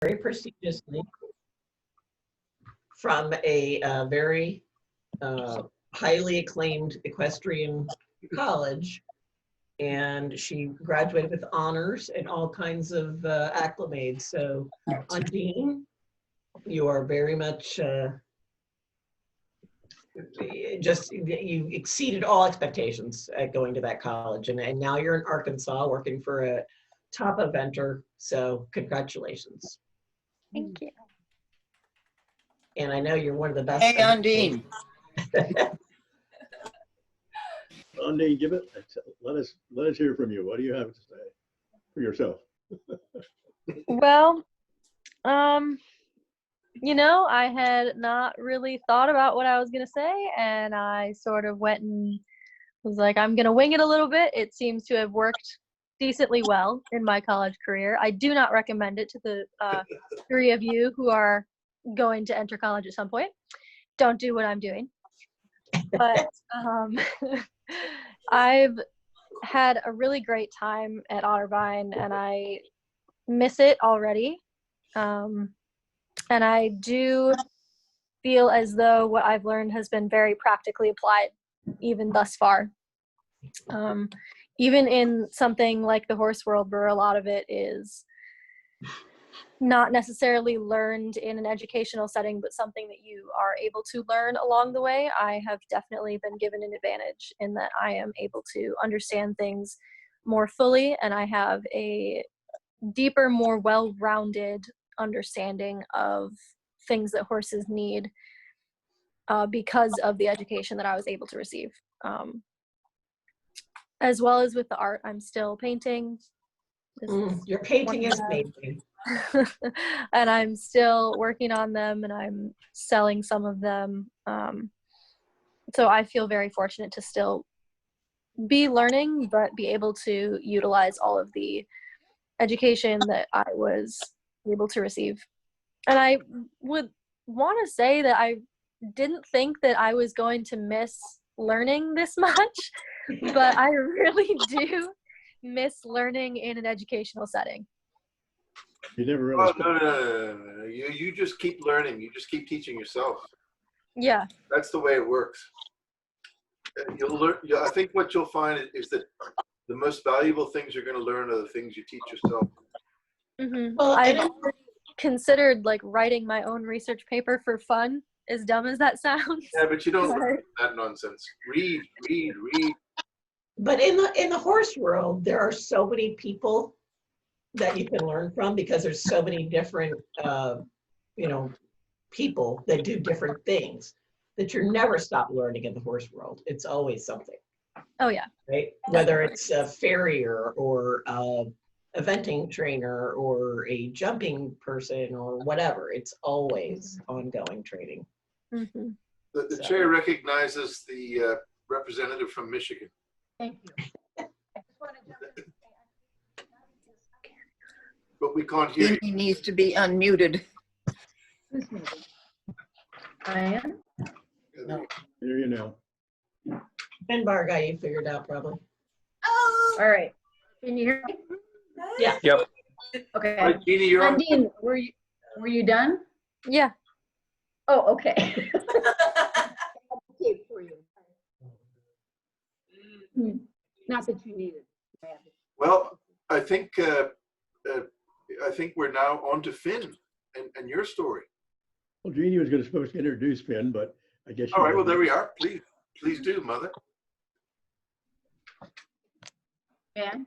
very prestigiously from a very highly acclaimed equestrian college. And she graduated with honors and all kinds of acclimates. So, Undine, you are very much you exceeded all expectations at going to that college. And now you're in Arkansas working for a top eventer. So, congratulations. Thank you. And I know you're one of the best. Hey, Undine. Undine, let us hear from you. What do you have to say for yourself? Well, you know, I had not really thought about what I was going to say, and I sort of went and was like, I'm going to wing it a little bit. It seems to have worked decently well in my college career. I do not recommend it to the 3 of you who are going to enter college at some point. Don't do what I'm doing. But I've had a really great time at Otterbein, and I miss it already. And I do feel as though what I've learned has been very practically applied even thus far. Even in something like the horse world, where a lot of it is not necessarily learned in an educational setting, but something that you are able to learn along the way, I have definitely been given an advantage in that I am able to understand things more fully, and I have a deeper, more well-rounded understanding of things that horses need because of the education that I was able to receive. As well as with the art, I'm still painting. Your painting is amazing. And I'm still working on them, and I'm selling some of them. So I feel very fortunate to still be learning, but be able to utilize all of the education that I was able to receive. And I would want to say that I didn't think that I was going to miss learning this much, but I really do miss learning in an educational setting. You never really. Oh, no. You just keep learning. You just keep teaching yourself. Yeah. That's the way it works. You'll learn. I think what you'll find is that the most valuable things you're going to learn are the things you teach yourself. Mm-hmm. Well, I've considered like writing my own research paper for fun, as dumb as that sounds. Yeah, but you don't learn that nonsense. Read. But in the horse world, there are so many people that you can learn from, because there's so many different people that do different things, that you're never stop learning in the horse world. It's always something. Oh yeah. Right? Whether it's a farrier or a eventing trainer or a jumping person or whatever, it's always ongoing training. Mm-hmm. The chair recognizes the representative from Michigan. Thank you. But we can't hear you. He needs to be unmuted. I am. No. There you know. Finbar got you figured out probably. Oh. All right. Can you hear me? Yeah. Yep. Okay. All right, Jeannie, you're on. Undine, were you done? Yeah. Oh, okay. For you. Not that you need it. Well, I think we're now on to Finn and your story. Well, Jeannie was supposed to introduce Finn, but I guess. All right. Well, there we are. Please do, Mother. And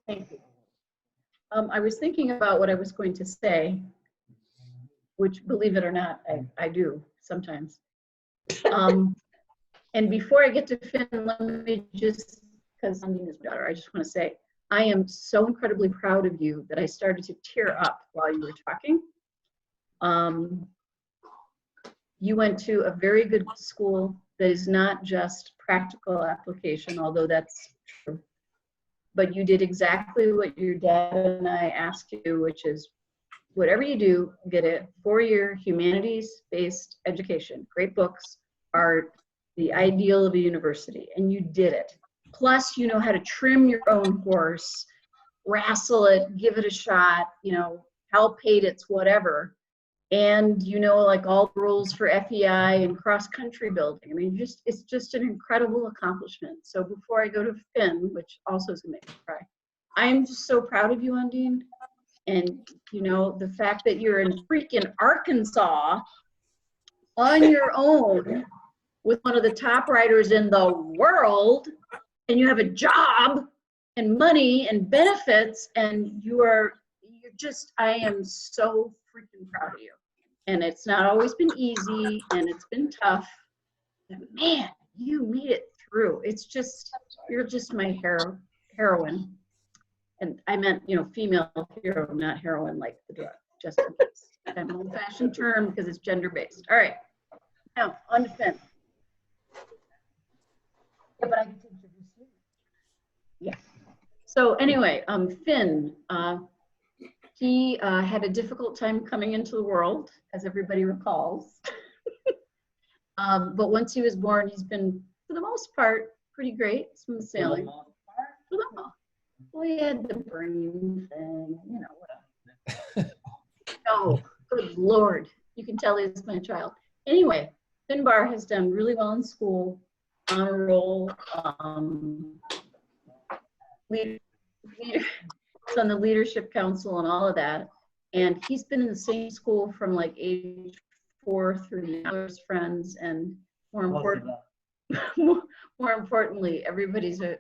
thank you. I was thinking about what I was going to say, which, believe it or not, I do sometimes. And before I get to Finn, let me just, because I'm his daughter, I just want to say, I am so incredibly proud of you that I started to tear up while you were talking. You went to a very good school that is not just practical application, although that's true, but you did exactly what your dad and I asked you, which is whatever you do, get a 4-year humanities-based education, great books, art, the ideal of a university, and you did it. Plus, you know how to trim your own horse, wrestle it, give it a shot, Hal paid its whatever. And you know, like all the rules for FEI and cross-country building. I mean, it's just an incredible accomplishment. So before I go to Finn, which also is gonna make me cry, I am just so proud of you, Undine. And you know, the fact that you're in freaking Arkansas on your own with one of the top writers in the world, and you have a job and money and benefits, and you're just, I am so freaking proud of you. And it's not always been easy, and it's been tough. But man, you made it through. It's just, you're just my heroine. And I meant, you know, female hero, not heroine like the drug, just in case. An old-fashioned term because it's gender-based. All right, now on to Finn. Yeah, but I get to introduce you. Yeah. So anyway, Finn, he had a difficult time coming into the world, as everybody recalls. But once he was born, he's been, for the most part, pretty great, smooth sailing. For the most. Well, he had the brain thing, you know, whatever. Oh, good Lord. You can tell he's my child. Anyway, Finbar has done really well in school, honor roll, it's on the leadership council and all of that. And he's been in the same school from like age 4 through now, his friends, and more importantly, everybody's a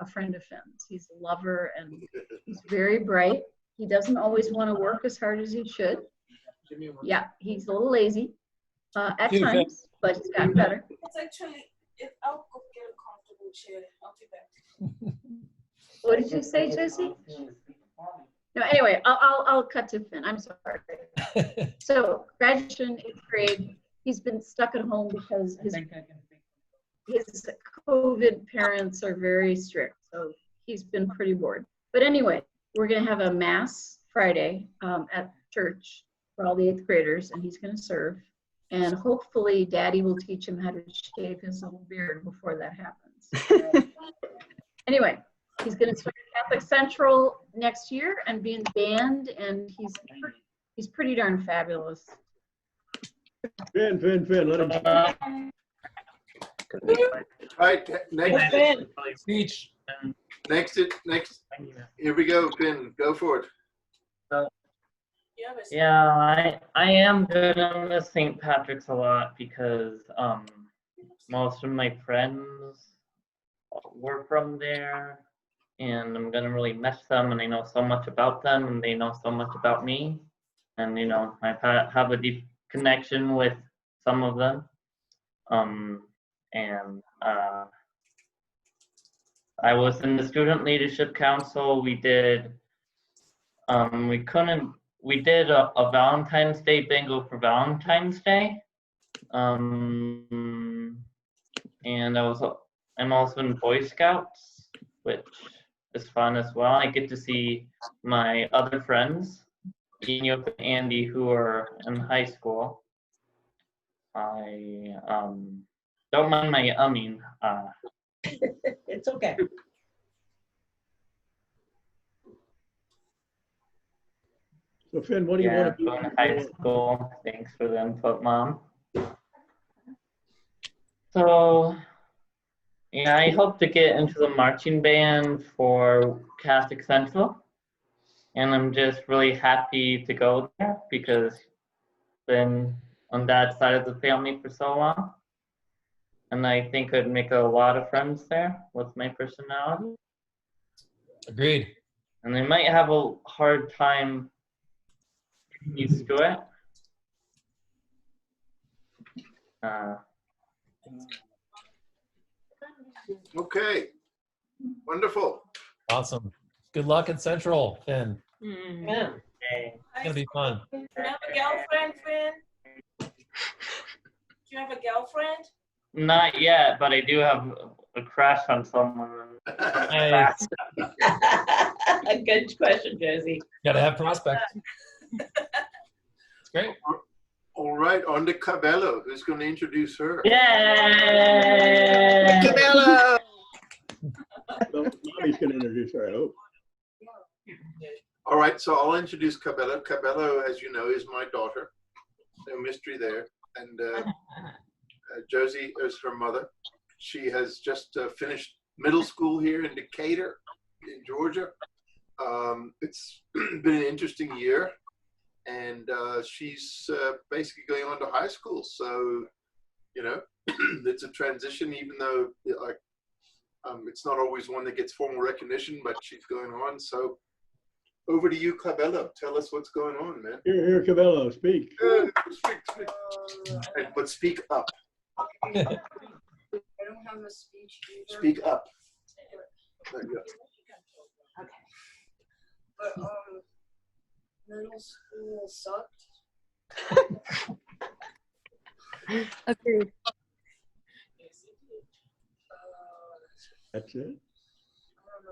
friend of Finn's. He's a lover and he's very bright. He doesn't always want to work as hard as he should. Yeah, he's a little lazy at times, but he's gotten better. It's actually, I'll go get a comfortable chair. I'll be back. What did you say, Jesse? No, anyway, I'll cut to Finn. I'm sorry. So graduation, 8th grade. He's been stuck at home because his COVID parents are very strict. So he's been pretty bored. But anyway, we're going to have a mass Friday at church for all the 8th graders, and he's going to serve. And hopefully Daddy will teach him how to shave his little beard before that happens. Anyway, he's going to start Catholic Central next year and be in the band, and he's pretty darn fabulous. Finn, let him speak. All right, next, Speech. next, here we go, Finn, go for it. Yeah, I am good on the St. Patrick's a lot because most of my friends were from there, and I'm gonna really miss them, and I know so much about them, and they know so much about me, and you know, I have a deep connection with some of them, and I was in the Student Leadership Council. We did we did a Valentine's Day bingo for Valentine's Day, and I'm also in Boy Scouts, which is fun as well. I get to see my other friends, Enoch and Andy, who are in high school. I don't mind my umming. It's okay. So Finn, what do you want to do? Going to high school. Thanks for the input, Mom. So, yeah, I hope to get into the marching band for Catholic Central. And I'm just really happy to go there because I've been on that side of the family for so long. And I think I'd make a lot of friends there with my personality. Agreed. And I might have a hard time getting used to it. Okay, wonderful. Awesome. Good luck at Central, Finn. Yeah. Okay. It's gonna be fun. Do you have a girlfriend, Finn? Do you have a girlfriend? Not yet, but I do have a crush on someone. Nice. Good question, Josie. Gotta have prospects. It's great. All right, on to Cabello. Who's going to introduce her? Yay! Cabello! Mommy's going to introduce her, I hope. All right, so I'll introduce Cabello. Cabello, as you know, is my daughter. No mystery there. And Josie is her mother. She has just finished middle school here in Decatur, in Georgia. It's been an interesting year, and she's basically going on to high school. So, you know, it's a transition, even though it's not always one that gets formal recognition, but she's going on. So over to you, Cabello. Tell us what's going on, man. Here, Cabello, speak. Speak. But speak up. I don't have a speech either. Speak up. There you go. But middle school sucked. Agreed. That's it. I don't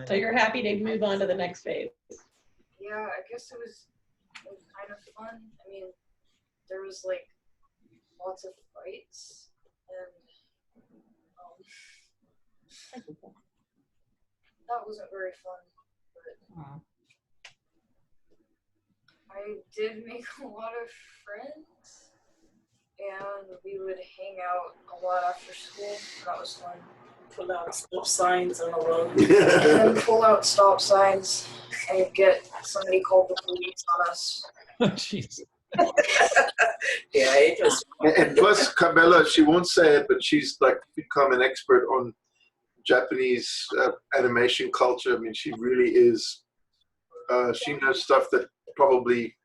know. So you're happy to move on to the next phase. Yeah, I guess it was kind of fun. I mean, there was like lots of fights, and that wasn't very fun. But I did make a lot of friends, and we would hang out a lot after school. That was fun. Pull out stop signs on the road. And then pull out stop signs and get somebody called the police on us. Jeez. Yeah, it was. And plus, Cabela, she won't say it, but she's like become an expert on Japanese animation culture. I mean, she really is. She knows stuff that probably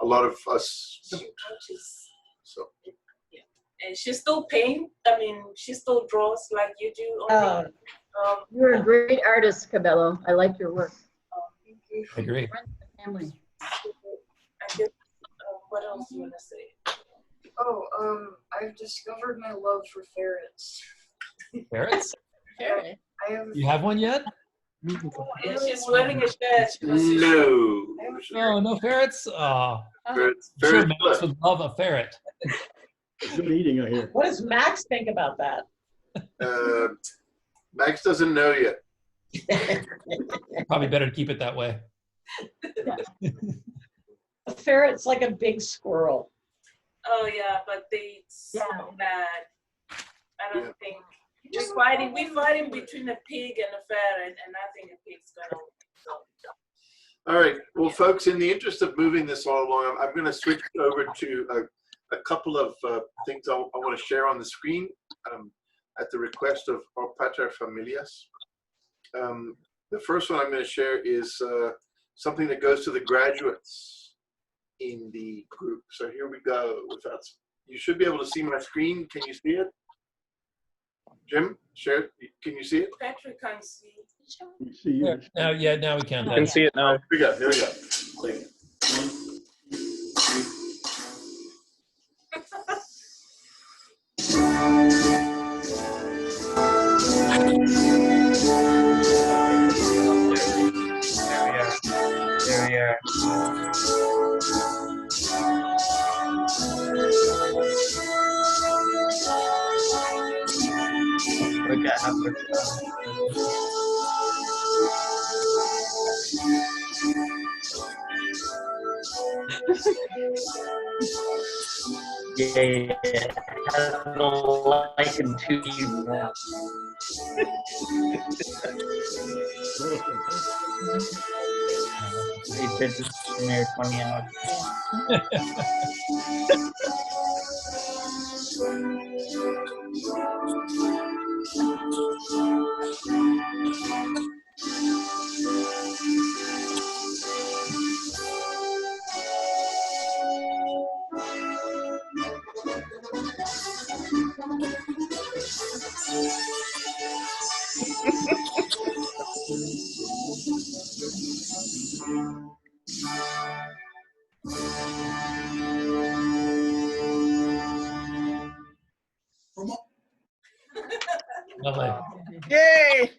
a lot of us. So. And she still paint. I mean, she still draws like you do. Only, You're a great artist, Cabello. I like your work. Thank you. I agree. Friends and family. I guess, what else do you want to say? Oh, I've discovered my love for ferrets. Ferrets? I have. You have one yet? And she's wearing a shirt. No. No, no ferrets? Oh, Ferrets, I'm sure ferrets, Max would love a ferret. Good eating, I hear. What does Max think about that? Max doesn't know yet. Probably better to keep it that way. A ferret's like a big squirrel. Oh yeah, but they so Yeah. bad. I don't Yeah. think we're fighting between a pig and a ferret, and I think a pig's gonna win. So. All right. Well, folks, in the interest of moving this all along, I'm going to switch over to a couple of things I want to share on the screen at the request of our pater familias. The first one I'm going to share is something that goes to the graduates in the group. So here we go. You should be able to see my screen. Can you see it? Jim, share it. Can you see it? Patrick can't see. See you. Now we can. I can see it now. Here we go. Here we go. There we are. Look at how yeah, has the liken to you. They did this in there 20 hours. Lovely. Yay!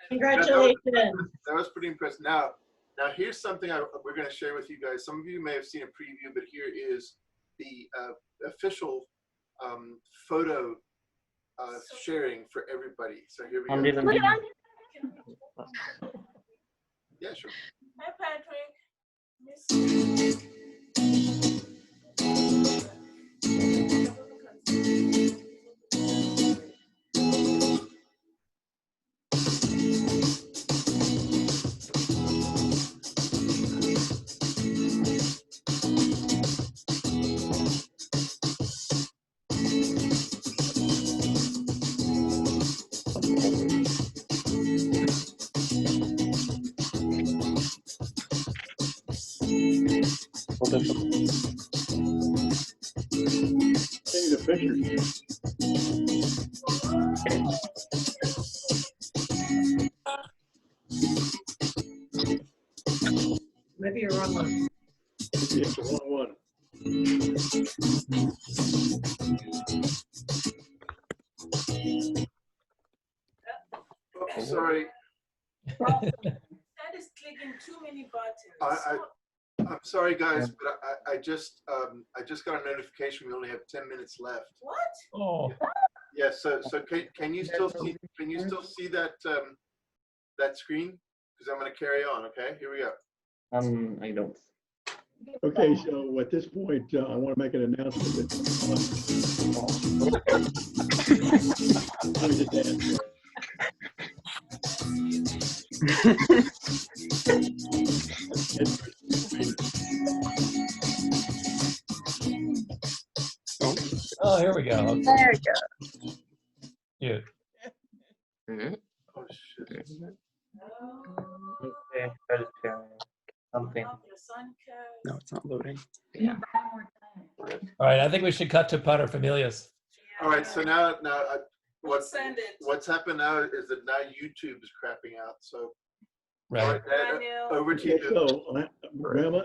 Congratulations. That was pretty impressive. Now here's something we're going to share with you guys. Some of you may have seen a preview, but here is the official photo sharing for everybody. So here we go. Yeah, sure. Hi, Patrick. Miss Taking the pictures. Maybe you're wrong one. If you hit the wrong one. Oh, sorry. That is clicking too many buttons. I'm sorry, guys, but I just got a notification. We only have 10 minutes left. What? Oh, Yeah. So can you still see that that screen? Because I'm going to carry on. Okay. Here we go. I don't. Okay, so at this point, I want to make an announcement that. oh, here we go. There you go. Cute. Oh shit. Okay, something. No, it's not loading. Yeah. All right, I think we should cut to paterfamilias. All right. So now We'll send it. what's happened now is that now YouTube is crapping out. So Right. all right, Dad, Daniel. over to Okay, you. so Grandma,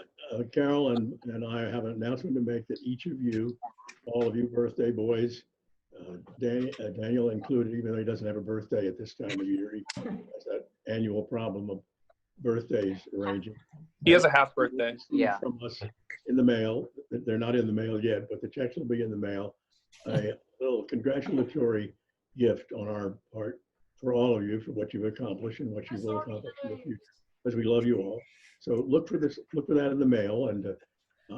Carol, and I have an announcement to make that each of you, all of you birthday boys, Daniel included, even though he doesn't have a birthday at this time of year, he has that annual problem of birthdays arranging. He has a half birthday. Yeah. From us in the mail. They're not in the mail yet, but the checks will be in the mail. A little congratulatory gift on our part for all of you for what you've accomplished and what you will accomplish in the future, because we love you all. So look for that in the mail, and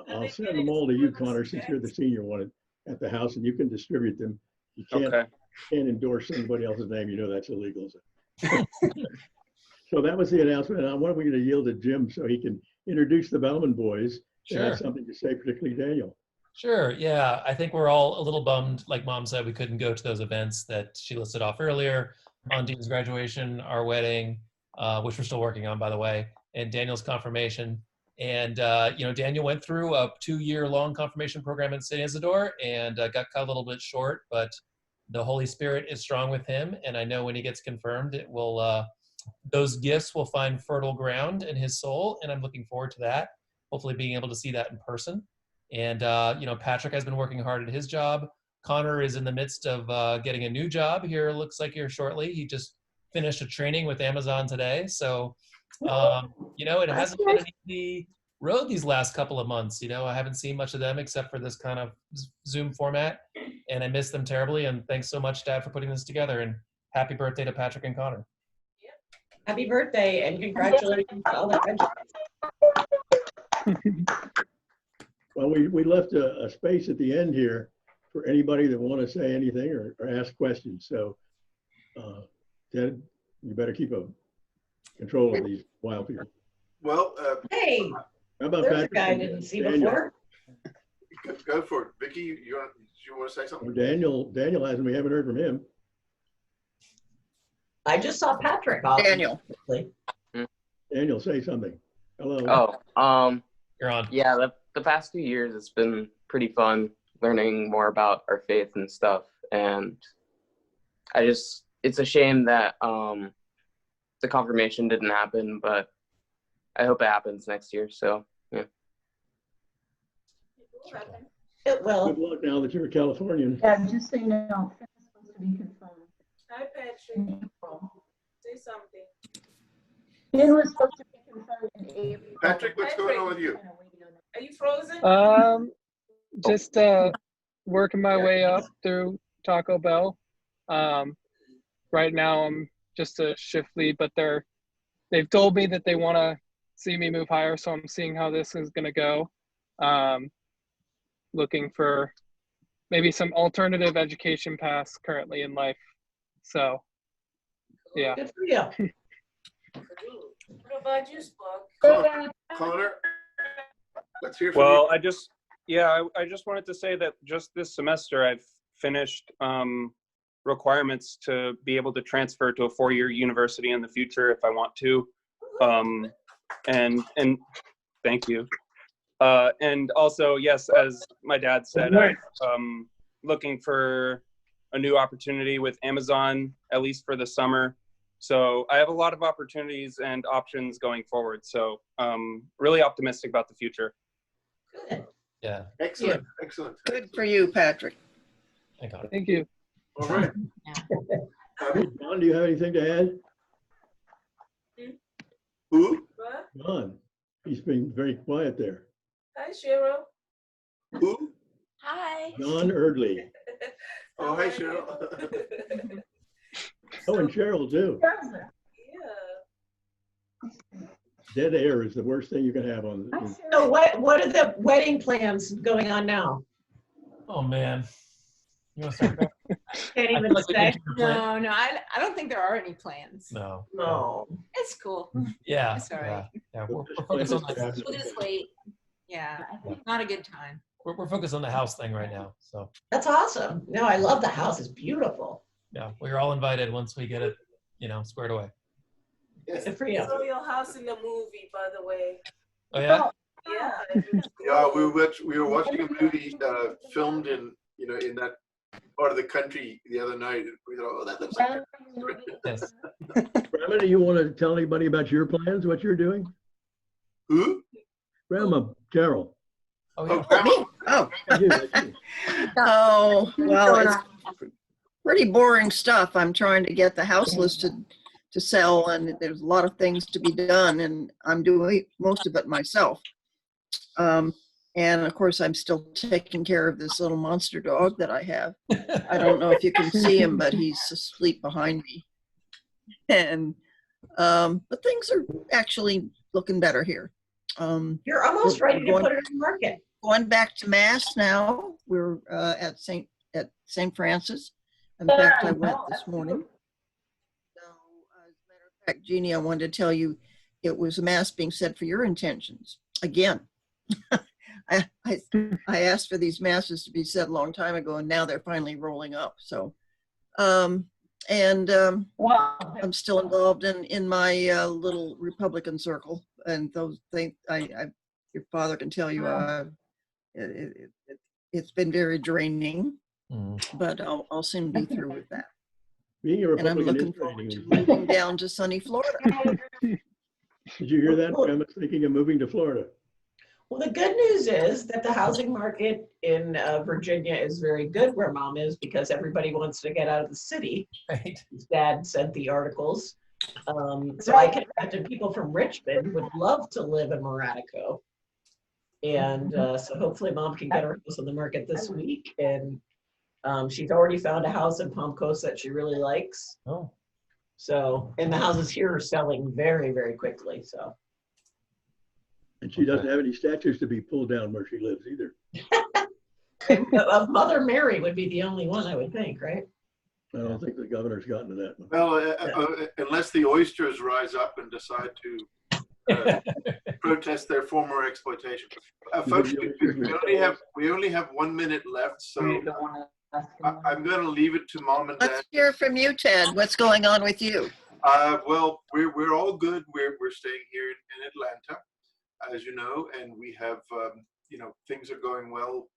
I'll send them all to you, Connor, since you're the senior one at the house, and you can distribute them. You can't endorse somebody else's name. You know that's illegal. So that was the announcement. And what are we going to yield to Jim so he can introduce the Bellman boys and have Sure. something to say, particularly Daniel. Sure. Yeah. I think we're all a little bummed, like Mom said, we couldn't go to those events that she listed off earlier. On Dean's graduation, our wedding, which we're still working on, by the way, and Daniel's confirmation. And, Daniel went through a 2-year-long confirmation program in St. Isidore and got cut a little bit short, but the Holy Spirit is strong with him. And I know when he gets confirmed, it will, those gifts will find fertile ground in his soul. And I'm looking forward to that, hopefully being able to see that in person. And, Patrick has been working hard at his job. Connor is in the midst of getting a new job here, looks like here shortly. He just finished a training with Amazon today. So, it hasn't been an easy road these last couple of months. I haven't seen much of them except for this kind of Zoom format, and I miss them terribly. And thanks so much, Dad, for putting this together. And happy birthday to Patrick and Connor. Happy birthday and congratulations to all the graduates. Well, we left a space at the end here for anybody that want to say anything or ask questions. So, Ted, you better keep a control of these wild people. Well, Hey, How about there's a Patrick guy I and didn't see Daniel? before. go for it, Vicky. You want to say something? Daniel hasn't. We haven't heard from him. I just saw Patrick. Daniel. Daniel, say something. Hello. Oh, You're on. yeah, the past few years, it's been pretty fun learning more about our faith and stuff. And it's a shame that the confirmation didn't happen, but I hope it happens next year. So, yeah. It will. Good luck now that you're a Californian. Yeah, just so you know, Finn is supposed to be confirmed Hi, Patrick. in April. Say something. Finn was supposed to be confirmed in April. Patrick, what's going on with you? Are you frozen? Just working my way up through Taco Bell. Right now I'm just a shift lead, but they're they've told me that they want to see me move higher, so I'm seeing how this is going to go. Looking for maybe some alternative education paths currently in life. So, yeah. Good for you. What about you, Spock? Connor, let's hear from Well, you. I just wanted to say that just this semester I've finished requirements to be able to transfer to a 4-year university in the future if I want to. And thank you. And also, yes, as my dad said, I'm looking for a new opportunity with Amazon, at least for the summer. So I have a lot of opportunities and options going forward. So really optimistic about the future. Good. Yeah. Excellent, excellent. Good for you, Patrick. Thank you. All right. John, do you have anything to add? Who? What? John, he's been very quiet there. Hi, Cheryl. Who? Hi. John Erdley. Oh, hi, Cheryl. Oh, and Cheryl too. Yeah. Dead air is the worst thing you can have on. So what are the wedding plans going on now? Oh man. You want to start there? Can't I even feel like we say. can keep your plan- No, I don't think there are any plans. No. No. It's cool. Yeah. It's all right. Yeah. We're focused on the, We'll just wait. Yeah, not a good time. we're focused on the house thing right now. So That's awesome. No, I love the house. It's beautiful. yeah, we're all invited once we get it, squared away. Good for you. I saw your house in the movie, by the way. Oh yeah. Yeah. Yeah, we were watching a movie filmed in that part of the country the other night. We thought, oh, that looks like. Yes. Grandma, do you want to tell anybody about your plans, what you're doing? Who? Grandma, Carol. Oh Oh, yeah. Grandma. Oh, That's you, that's you. oh, well, it's pretty boring stuff. I'm trying to get the house listed to sell, and there's a lot of things to be done, and I'm doing most of it myself. And of course, I'm still taking care of this little monster dog that I have. I don't know if you can see him, but he's asleep behind me. And but things are actually looking better here. You're almost ready to going- put it on the market. Going back to Mass now. We're at St. Francis. In fact, I went this morning. So, as a matter of fact, Jeannie, I wanted to tell you, it was a Mass being said for your intentions again. I asked for these masses to be said a long time ago, and now they're finally rolling up. So, wow. I'm still involved in my little Republican circle, and those things. Your father can tell you, it's been very draining, but I'll soon be through with that. Being a And I'm Republican looking is forward to draining. moving down to sunny Florida. Did you hear that? Grandma's thinking of moving to Florida. Well, the good news is that the housing market in Virginia is very good where Mom is, because everybody wants to get out of the city. Right. His dad sent the articles. So I can imagine people from Richmond would love to live in Moratico. And so hopefully Mom can get her house on the market this week. And she's already found a house in Palm Coast that she really likes. Oh. So, and the houses here are selling very, very quickly. So. And she doesn't have any statues to be pulled down where she lives either. Mother Mary would be the only one, I would think, right? I don't think the governor's gotten to that one. Well, unless the oysters rise up and decide to protest their former exploitation. Folks, we only have 1 minute left, so I'm going to leave it to Mom and Dad. Let's hear from you, Ted. What's going on with you? Well, we're all good. We're staying here in Atlanta, as you know, and we have things are going well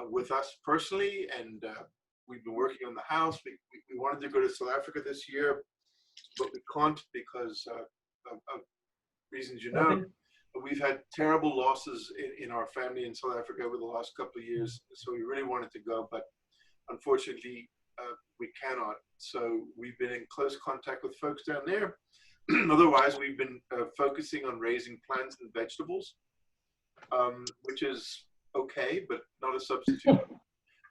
with us personally, and we've been working on the house. We wanted to go to South Africa this year, but we can't because of reasons you know. We've had terrible losses in our family in South Africa over the last couple of years, so we really wanted to go, but unfortunately we cannot. So we've been in close contact with folks down there. Otherwise, we've been focusing on raising plants and vegetables, which is okay, but not a substitute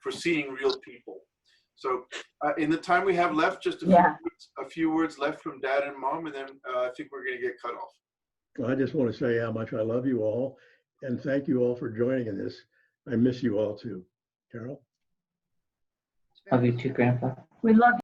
for seeing real people. So in the time we have left, just a few words left from Dad and Mom, and then I think we're going to get cut off. Well, I just want to say how much I love you all, and thank you all for joining in this. I miss you all too. Carol? Love you too, Grandpa. We love